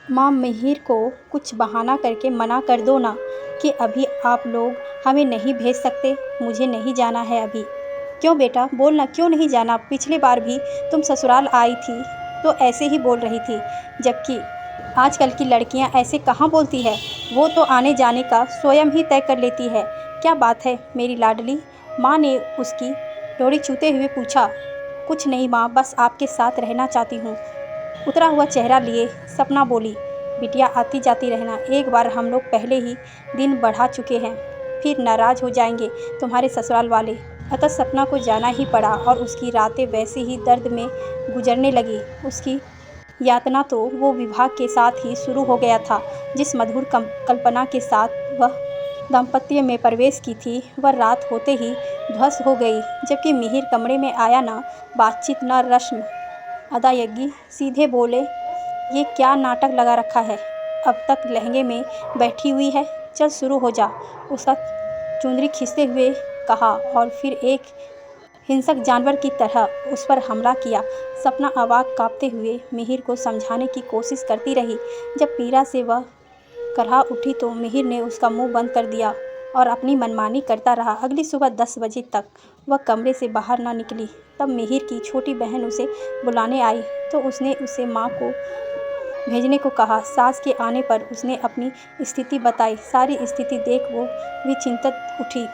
माँ, मिहिर को कुछ बहाना करके मना कर दो ना कि अभी आप लोग हमें नहीं भेज सकते, मुझे नहीं जाना है अभी। क्यों बेटा, बोल ना, क्यों नहीं जाना? पिछली बार भी तुम ससुराल आई थी तो ऐसे ही बोल रही थी, जबकि आजकल की लड़कियां ऐसे कहाँ बोलती है। वो तो आने जाने का स्वयं ही तय कर लेती है। क्या बात है मेरी लाडली? माँ ने उसकी डोरी छूते हुए पूछा। कुछ नहीं माँ, बस आपके साथ रहना चाहती हूँ। उतरा हुआ चेहरा लिए सपना बोली, बिटिया आती जाती रहना, एक बार हम लोग पहले ही दिन बढ़ा चुके हैं, फिर नाराज़ हो जाएंगे तुम्हारे ससुराल वाले। अतः सपना को जाना ही पड़ा और उसकी रातें वैसे ही दर्द में गुजरने लगी। उसकी यातना तो वो विवाह के साथ ही शुरू हो गया था। जिस मधुर कल्पना के साथ वह दाम्पत्य में प्रवेश की थी, वह रात होते ही ध्वस्त हो गई। जबकि मिहिर कमरे में आया, न बातचीत न रस्म अदायगी, सीधे बोले, ये क्या नाटक लगा रखा है? अब तक लहंगे में बैठी हुई है, चल शुरू हो जा। उसका चुंदरी खींचते हुए कहा और फिर एक हिंसक जानवर की तरह उस पर हमला किया। सपना अवाक कांपते हुए मिहिर को समझाने की कोशिश करती रही। जब पीड़ा से वह करहा उठी तो मिहिर ने उसका मुंह बंद कर दिया और अपनी मनमानी करता रहा। अगली सुबह 10 बजे तक वह कमरे से बाहर न निकली। तब मिहिर की छोटी बहन उसे बुलाने आई तो उसने उसे माँ को भेजने को कहा। सास के आने पर उसने अपनी स्थिति बताई। सारी स्थिति देख वो भी चिंतित उठी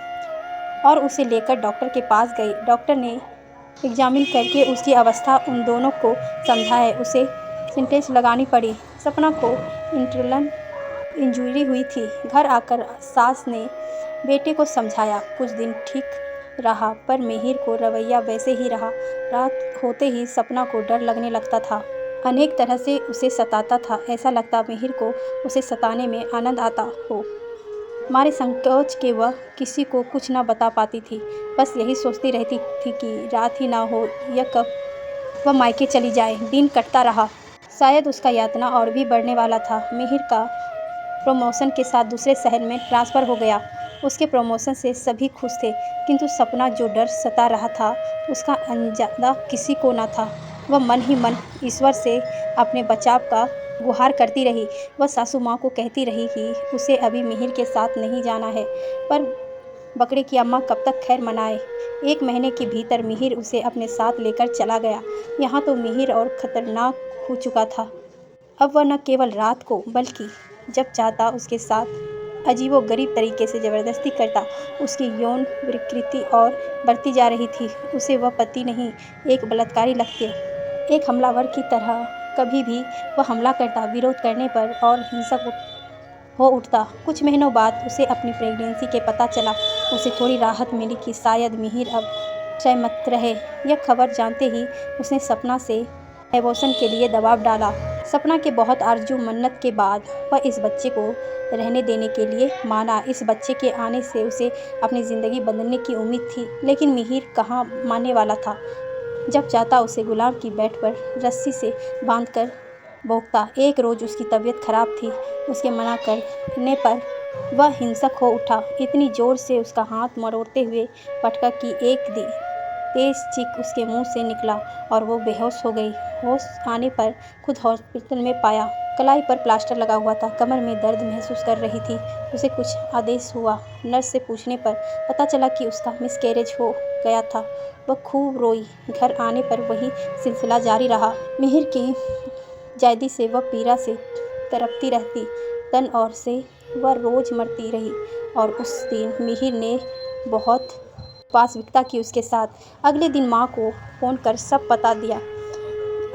और उसे लेकर डॉक्टर के पास गई। डॉक्टर ने एग्जामिन करके उसकी अवस्था उन दोनों को समझा है। उसे सिंटेज लगानी पड़ी। सपना को इंटरनल इंजरी हुई थी। घर आकर सास ने बेटे को समझाया। कुछ दिन ठीक रहा पर मिहिर को रवैया वैसे ही रहा। रात होते ही सपना को डर लगने लगता था। अनेक तरह से उसे सताता था। ऐसा लगता मिहिर को उसे सताने में आनंद आता हो। मारे संकोच के वह किसी को कुछ न बता पाती थी। बस यही सोचती रहती थी कि रात ही ना हो या कब वह मायके चली जाए। दिन कटता रहा। शायद उसका यातना और भी बढ़ने वाला था। मिहिर का प्रमोशन के साथ दूसरे शहर में ट्रांसफ़र हो गया। उसके प्रमोशन से सभी खुश थे, किंतु सपना जो डर सता रहा था उसका अंदाज़ा किसी को न था। वह मन ही मन ईश्वर से अपने बचाव का गुहार करती रही। वह सासू माँ को कहती रही कि उसे अभी मिहिर के साथ नहीं जाना है, पर बकरे की अम्मा कब तक खैर मनाए। 1 महीने के भीतर मिहिर उसे अपने साथ लेकर चला गया। यहाँ तो मिहिर और खतरनाक हो चुका था। अब वह न केवल रात को बल्कि जब चाहता उसके साथ अजीबोगरीब तरीके से ज़बरदस्ती करता। उसकी यौन विकृति और बढ़ती जा रही थी। उसे वह पति नहीं, एक बलात्कारी लगते, एक हमलावर की तरह। कभी भी वह हमला करता, विरोध करने पर और हिंसक हो उठता। कुछ महीनों बाद उसे अपनी प्रेगनेंसी के पता चला। उसे थोड़ी राहत मिली कि शायद मिहिर अब सहमत रहे। यह खबर जानते ही उसने सपना से एबॉर्शन के लिए दबाव डाला। सपना के बहुत आरजू मन्नत के बाद वह इस बच्चे को रहने देने के लिए माना। इस बच्चे के आने से उसे अपनी ज़िंदगी बदलने की उम्मीद थी, लेकिन मिहिर कहाँ मानने वाला था। जब चाहता उसे गुलाम की बेड पर रस्सी से बांधकर भोंकता। एक रोज़ उसकी तबीयत खराब थी। उसके मना करने पर वह हिंसक हो उठा। इतनी जोर से उसका हाथ मरोड़ते हुए पटका कि एक तेज चीख उसके मुंह से निकला और वो बेहोश हो गई। होश आने पर खुद हॉस्पिटल में पाया। कलाई पर प्लास्टर लगा हुआ था। कमर में दर्द महसूस कर रही थी। उसे कुछ आदेश हुआ। नर्स से पूछने पर पता चला कि उसका मिसकैरेज हो गया था। वह खूब रोई। घर आने पर वही सिलसिला जारी रहा। मिहिर की जायदी से वह पीड़ा से तड़पती रहती। तन और से वह रोज़ मरती रही। और उस दिन मिहिर ने बहुत वास्तविकता की उसके साथ। अगले दिन माँ को फ़ोन कर सब बता दिया।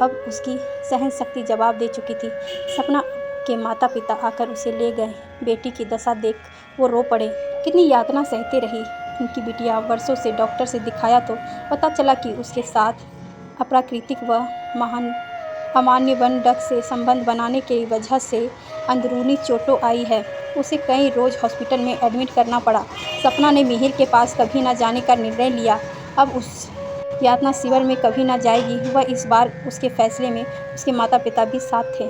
अब उसकी सहन शक्ति जवाब दे चुकी थी। सपना के माता पिता आकर उसे ले गए। बेटी की दशा देख वो रो पड़े। कितनी यातना सहते रही इनकी बिटिया। वर्षों से डॉक्टर से दिखाया तो पता चला कि उसके साथ अप्राकृतिक व अमान्य वन डक से संबंध बनाने की वजह से अंदरूनी चोटें आई है। उसे कई रोज़ हॉस्पिटल में एडमिट करना पड़ा। सपना ने मिहिर के पास कभी न जाने का निर्णय लिया। अब उस यातना शिविर में कभी न जाएगी। वह इस बार उसके फैसले में उसके माता पिता भी साथ थे।